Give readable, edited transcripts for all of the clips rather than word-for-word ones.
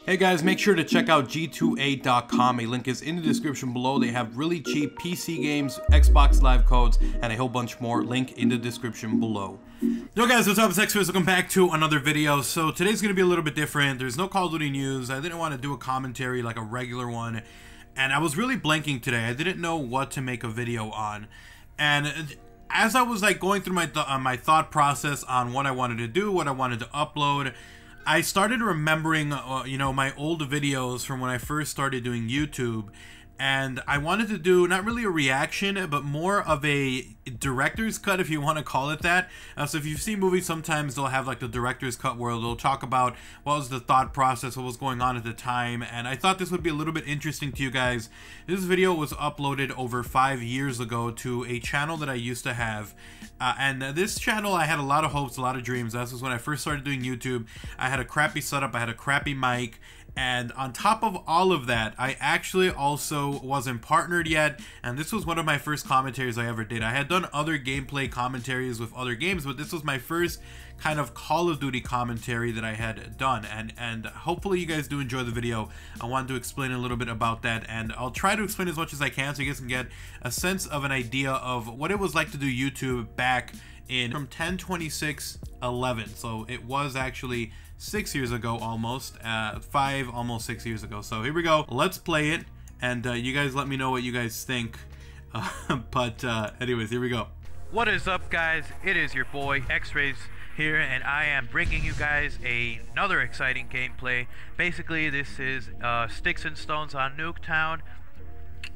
Hey guys, make sure to check out G2A.com. A link is in the description below. They have really cheap PC games, Xbox Live codes, and a whole bunch more. Link in the description below. Yo guys, what's up? It's XRAYZ. Welcome back to another video. So today's going to be a little bit different. There's no Call of Duty news. I didn't want to do a commentary like a regular one. And I was really blanking today. I didn't know what to make a video on. And as I was like going through my thought process on what I wanted to do, what I wanted to upload, I started remembering, you know, my old videos from when I first started doing YouTube, and I wanted to do not really a reaction, but more of a director's cut, if you want to call it that. So if you've seen movies, sometimes they'll have like the director's cut where they'll talk about what was the thought process, what was going on at the time, and I thought this would be a little bit interesting to you guys. This video was uploaded over 5 years ago to a channel that I used to have. And this channel, I had a lot of hopes, a lot of dreams. This was when I first started doing YouTube. I had a crappy setup, I had a crappy mic, and on top of all of that, I actually also wasn't partnered yet, and this was one of my first commentaries I ever did. I had done other gameplay commentaries with other games, but this was my first kind of Call of Duty commentary that I had done, and hopefully you guys do enjoy the video. I wanted to explain a little bit about that, and I'll try to explain as much as I can so you guys can get a sense of an idea of what it was like to do YouTube back in from 10/26/11. So it was actually 6 years ago, almost 5, almost 6 years ago. So here we go, let's play it, and you guys let me know what you guys think. But anyways, here we go. What is up, guys? It is your boy XRAYZ here, and I am bringing you guys another exciting gameplay. Basically, this is Sticks and Stones on Nuketown.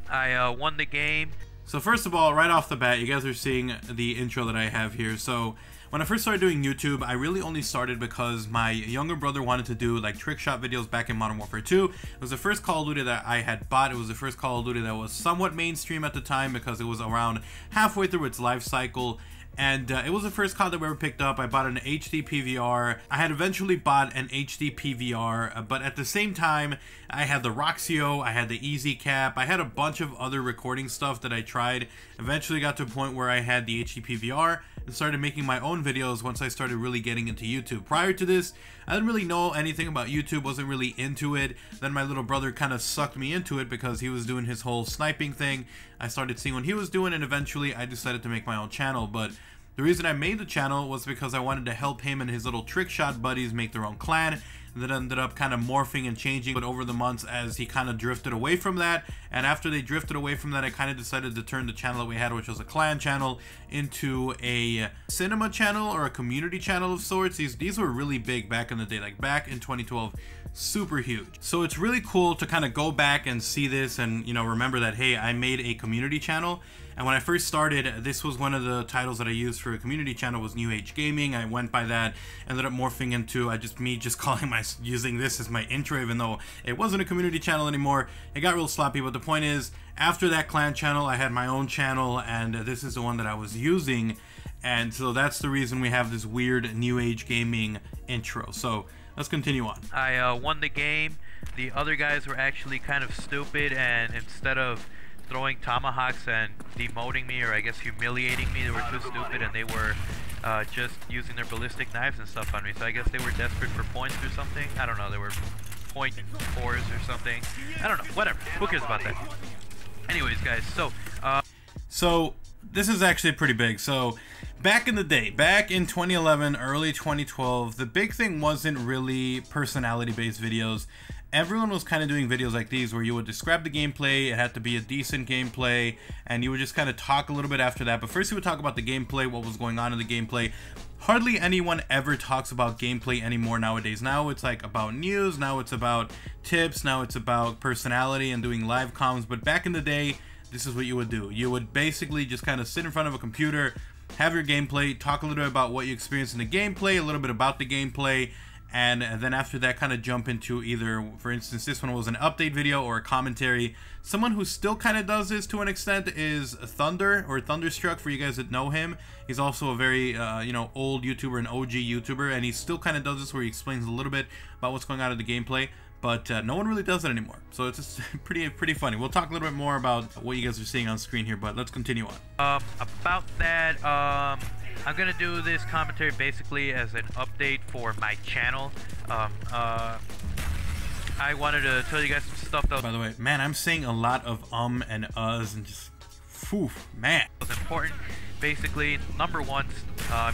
I won the game. So first of all, right off the bat, you guys are seeing the intro that I have here. So when I first started doing YouTube, I really only started because my younger brother wanted to do like trick shot videos back in Modern Warfare 2. It was the first Call of Duty that I had bought. It was the first Call of Duty that was somewhat mainstream at the time because it was around halfway through its life cycle. And it was the first COD that we ever picked up. I bought an HD PVR. I had eventually bought an HD PVR, but at the same time, I had the Roxio, I had the Easy Cap, I had a bunch of other recording stuff that I tried. Eventually got to a point where I had the HD PVR and started making my own videos once I started really getting into YouTube. Prior to this, I didn't really know anything about YouTube, wasn't really into it. Then my little brother kind of sucked me into it because he was doing his whole sniping thing. I started seeing what he was doing, and eventually I decided to make my own channel. But the reason I made the channel was because I wanted to help him and his little trick shot buddies make their own clan. That ended up kind of morphing and changing, but over the months as he kind of drifted away from that, and after they drifted away from that, I kind of decided to turn the channel that we had, which was a clan channel, into a cinema channel or a community channel of sorts. These were really big back in the day, like back in 2012, super huge. So it's really cool to kind of go back and see this and, you know, remember that, hey, I made a community channel. And when I first started, this was one of the titles that I used for a community channel, was New Age Gaming. I went by that, ended up morphing into me just calling using this as my intro, even though it wasn't a community channel anymore. It got real sloppy, but the point is, after that clan channel, I had my own channel, and this is the one that I was using. And so that's the reason we have this weird New Age Gaming intro. So let's continue on. I won the game. The other guys were actually kind of stupid, and instead of throwing tomahawks and demoting me, or I guess humiliating me, they were too stupid, and they were just using their ballistic knives and stuff on me. So I guess they were desperate for points or something. I don't know, they were .4s or something. I don't know, whatever, who cares about that? Anyways, guys, so this is actually pretty big. So back in the day, back in 2011, early 2012, the big thing wasn't really personality-based videos. Everyone was kind of doing videos like these where you would describe the gameplay, it had to be a decent gameplay, and you would just kind of talk a little bit after that. But first you would talk about the gameplay, what was going on in the gameplay. Hardly anyone ever talks about gameplay anymore nowadays. Now it's like about news, now it's about tips, now it's about personality and doing live comms. But back in the day, this is what you would do. You would basically just kind of sit in front of a computer, have your gameplay, talk a little bit about what you experienced in the gameplay, a little bit about the gameplay, and then after that kind of jump into either, for instance, this one was an update video or a commentary. Someone who still kind of does this to an extent is Thunder, or Thunderstruck, for you guys that know him. He's also a very you know, old YouTuber, an OG YouTuber, and he still kind of does this where he explains a little bit about what's going on in the gameplay. But no one really does it anymore, so it's just pretty funny. We'll talk a little bit more about what you guys are seeing on screen here, but let's continue on. About that, I'm gonna do this commentary basically as an update for my channel. I wanted to tell you guys some stuff that By the way, man, I'm saying a lot of and uhs and just, phew, man. was important. Basically, number one,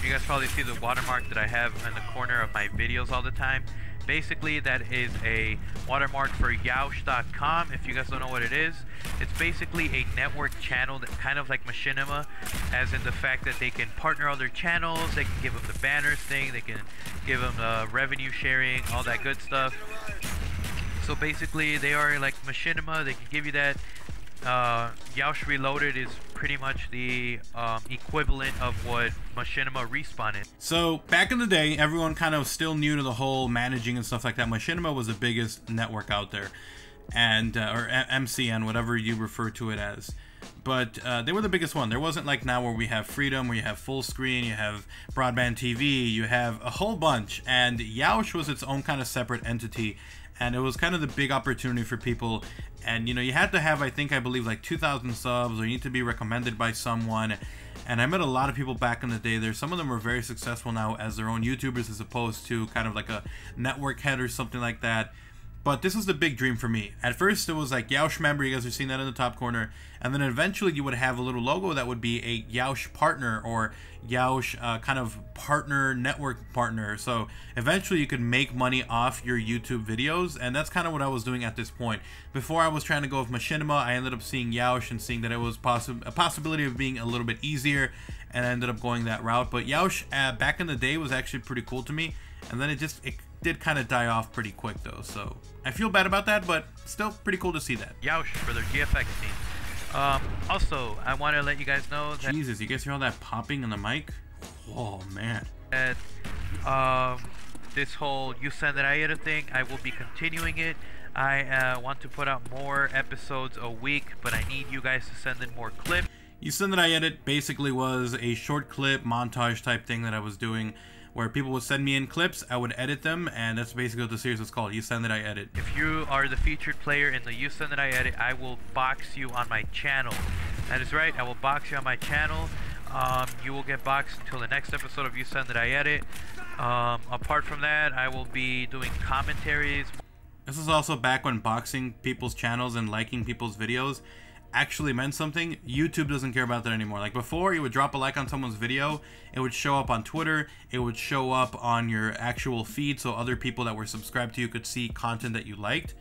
you guys probably see the watermark that I have in the corner of my videos all the time. Basically, that is a watermark for Yaush.com. If you guys don't know what it is, it's basically a network channel that kind of like Machinima, as in the fact that they can partner other channels, they can give them the banners thing, they can give them the revenue sharing, all that good stuff. So basically, they are like Machinima, they can give you that. Yaush Reloaded is pretty much the equivalent of what Machinima Respawn is. So back in the day, everyone kind of still new to the whole managing and stuff like that. Machinima was the biggest network out there, and or MCN, whatever you refer to it as. But they were the biggest one. There wasn't like now where we have Freedom, where you have full screen, you have broadband TV, you have a whole bunch. And Yaush was its own kind of separate entity. And it was kind of the big opportunity for people. And, you know, you had to have, I believe, like 2,000 subs, or you need to be recommended by someone. And I met a lot of people back in the day there. Some of them are very successful now as their own YouTubers, as opposed to kind of like a network head or something like that. But this was the big dream for me. At first, it was like Yaush member. You guys are seeing that in the top corner. And then eventually, you would have a little logo that would be a Yaush partner, or Yaush kind of partner, network partner. So eventually, you could make money off your YouTube videos. And that's kind of what I was doing at this point. Before I was trying to go with Machinima, I ended up seeing Yaush and seeing that it was a possibility of being a little bit easier. And I ended up going that route. But Yaush, back in the day, was actually pretty cool to me. And then it did kind of die off pretty quick though, so I feel bad about that, but still pretty cool to see that. Yaush for their GFX team. Also, I want to let you guys know that Jesus, you guys hear all that popping in the mic? Oh man. That this whole You Send That I Edit thing, I will be continuing it. I want to put out more episodes a week, but I need you guys to send in more clips. You Send That I Edit basically was a short clip montage type thing that I was doing, where people would send me in clips, I would edit them, and that's basically what the series is called, You Send That I Edit. If you are the featured player in the You Send That I Edit, I will box you on my channel. That is right, I will box you on my channel. You will get boxed until the next episode of You Send That I Edit. Apart from that, I will be doing commentaries. This is also back when boxing people's channels and liking people's videos actually meant something. YouTube doesn't care about that anymore. Like before, you would drop a like on someone's video, it would show up on Twitter, it would show up on your actual feed, so other people that were subscribed to you could see content that you liked.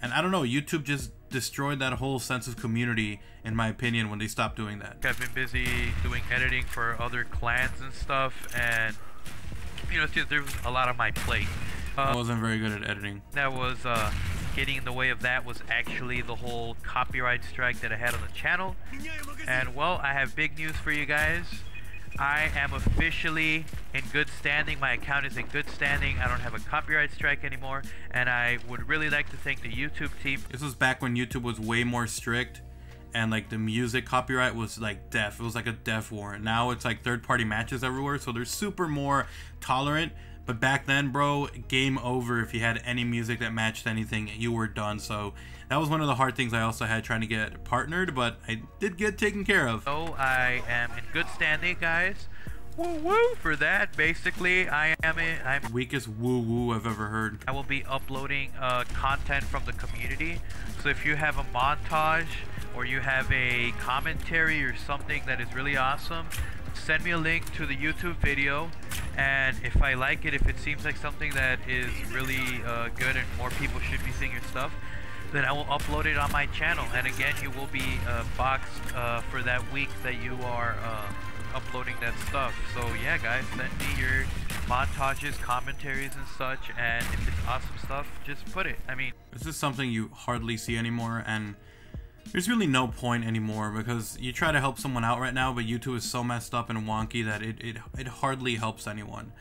And I don't know, YouTube just destroyed that whole sense of community, in my opinion, when they stopped doing that. I've been busy doing editing for other clans and stuff, and you know, there was a lot on my plate. I wasn't very good at editing. That was getting in the way of that was actually the whole copyright strike that I had on the channel. And well, I have big news for you guys. I am officially in good standing. My account is in good standing. I don't have a copyright strike anymore, and I would really like to thank the YouTube team. This was back when YouTube was way more strict, and like the music copyright was like death. It was like a death warrant. Now it's like third-party matches everywhere, so they're super more tolerant. But back then, bro, game over. If you had any music that matched anything, you were done. So that was one of the hard things I also had trying to get partnered, but I did get taken care of. So I am in good standing, guys. Woo woo for that. Basically, I'm weakest woo woo I've ever heard. I will be uploading content from the community. So if you have a montage or you have a commentary or something that is really awesome, send me a link to the YouTube video, and if I like it, if it seems like something that is really good and more people should be seeing your stuff, then I will upload it on my channel. And again, you will be boxed for that week that you are uploading that stuff. So yeah, guys, send me your montages, commentaries and such, and if it's awesome stuff, just put it. I mean, this is something you hardly see anymore, and there's really no point anymore, because you try to help someone out right now, but YouTube is so messed up and wonky that it hardly helps anyone.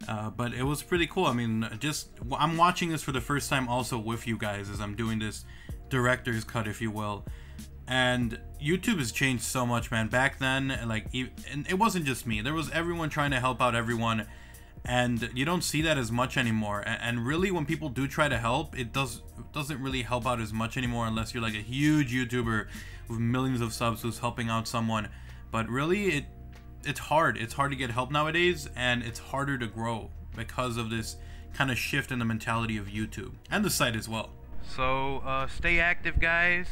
But it was pretty cool. I mean, I'm watching this for the first time also with you guys as I'm doing this director's cut, if you will. And YouTube has changed so much, man. Back then, like, and it wasn't just me. There was everyone trying to help out everyone. And you don't see that as much anymore. And really, when people do try to help, it doesn't really help out as much anymore, unless you're like a huge YouTuber with millions of subs who's helping out someone. But really, it's hard. It's hard to get help nowadays, and it's harder to grow because of this kind of shift in the mentality of YouTube and the site as well. So stay active, guys.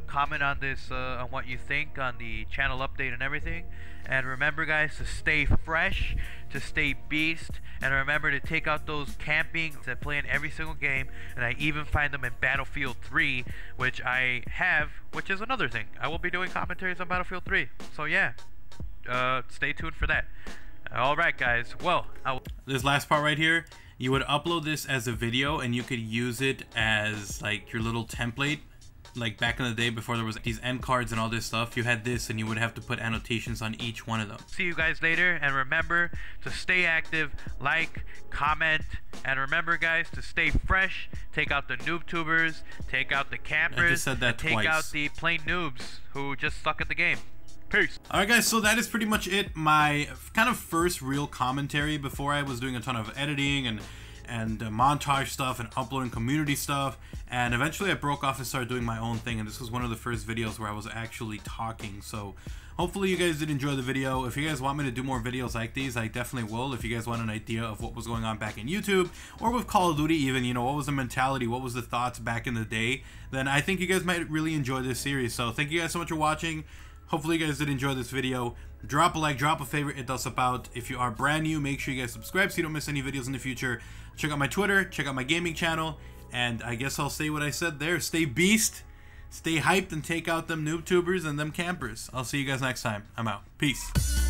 Comment on this, on what you think on the channel update and everything. And remember, guys, to stay fresh, to stay beast, and remember to take out those camping that play in every single game. And I even find them in Battlefield 3, which I have, which is another thing. I will be doing commentaries on Battlefield 3. So yeah, stay tuned for that. All right, guys. Well, this last part right here, you would upload this as a video, and you could use it as like your little template. Like back in the day before there was these end cards and all this stuff, you had this and you would have to put annotations on each one of them. See you guys later, and remember to stay active, like, comment, and remember, guys, to stay fresh. Take out the noob tubers, take out the campers, I just said that take twice. out the plain noobs who just suck at the game. Peace. Alright guys, so that is pretty much it. My kind of first real commentary. Before I was doing a ton of editing and montage stuff and uploading community stuff, and eventually I broke off and started doing my own thing, and this was one of the first videos where I was actually talking. So hopefully you guys did enjoy the video. If you guys want me to do more videos like these, I definitely will. If you guys want an idea of what was going on back in YouTube or with Call of Duty even, you know, what was the mentality, what was the thoughts back in the day, then I think you guys might really enjoy this series. So thank you guys so much for watching. Hopefully you guys did enjoy this video. Drop a like, drop a favorite, it does help out. If you are brand new, make sure you guys subscribe so you don't miss any videos in the future. Check out my Twitter, check out my gaming channel, and I guess I'll say what I said there. Stay beast, stay hyped, and take out them noob tubers and them campers. I'll see you guys next time. I'm out. Peace.